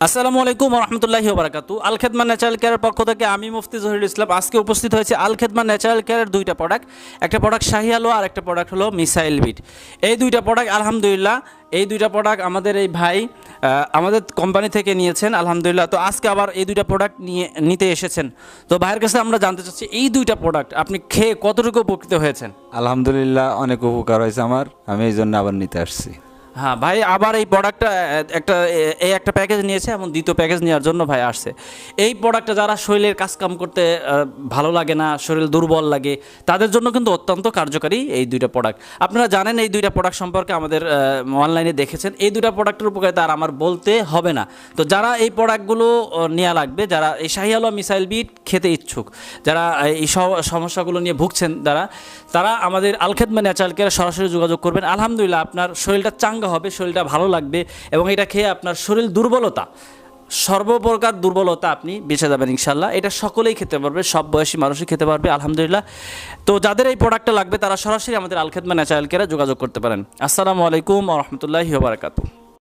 আসসালামু আলাইকুম রহমতুল্লাহি ওবারাকাতু। আল খেদমা ন্যাচারাল কেয়ারের পক্ষ থেকে আমি মুফতি জহিরুল ইসলাম আজকে উপস্থিত হয়েছে আল খেদমা ন্যাচারাল কেয়ারের দুইটা প্রোডাক্ট, একটা প্রোডাক্ট শাহি আলুয়া আর একটা প্রোডাক্ট হলো মিসাইল বিট। এই দুইটা প্রোডাক্ট আলহামদুলিল্লাহ, এই দুইটা প্রোডাক্ট আমাদের এই ভাই আমাদের কোম্পানি থেকে নিয়েছেন আলহামদুলিল্লাহ। তো আজকে আবার এই দুইটা প্রোডাক্ট নিতে এসেছেন। তো ভাইয়ের কাছে আমরা জানতে চাচ্ছি এই দুইটা প্রোডাক্ট আপনি খেয়ে কতটুকু উপকৃত হয়েছেন? আলহামদুলিল্লাহ, অনেক উপকার হয়েছে আমার, আমি এই জন্য আবার নিতে আসছি। হ্যাঁ ভাই, আবার এই প্রোডাক্টটা একটা প্যাকেজ নিয়েছে এবং দ্বিতীয় প্যাকেজ নেওয়ার জন্য ভাই আসছে। এই প্রোডাক্টটা যারা শরীরের কাজকাম করতে ভালো লাগে না, শরীর দুর্বল লাগে, তাদের জন্য কিন্তু অত্যন্ত কার্যকারী এই দুইটা প্রোডাক্ট। আপনারা জানেন এই দুইটা প্রোডাক্ট সম্পর্কে, আমাদের অনলাইনে দেখেছেন। এই দুইটা প্রোডাক্টের উপকারিতা আর আমার বলতে হবে না। তো যারা এই প্রোডাক্টগুলো নেওয়া লাগবে, যারা এই শাহি আলুয়া মিসাইল বিট খেতে ইচ্ছুক, যারা এই সমস্যাগুলো নিয়ে ভুগছেন, তারা আমাদের আল খেদমা ন্যাচারাল কেয়ারে সরাসরি যোগাযোগ করবেন। আলহামদুলিল্লাহ, আপনার শরীরটা চাঙ্গা হবে, শরীরটা ভালো লাগবে এবং এটা খেয়ে আপনার শরীর দুর্বলতা, সর্বপ্রকার দুর্বলতা আপনি বেঁচে যাবেন ইনশাল্লাহ। এটা সকলেই খেতে পারবে, সব বয়সী মানুষই খেতে পারবে আলহামদুলিল্লাহ। তো যাদের এই প্রোডাক্টটা লাগবে তারা সরাসরি আমাদের আল খেদমা ন্যাচারাল কেয়ারে যোগাযোগ করতে পারেন। আসসালামু আলাইকুম ওয়া রাহমাতুল্লাহি ওয়া বারাকাতুহু।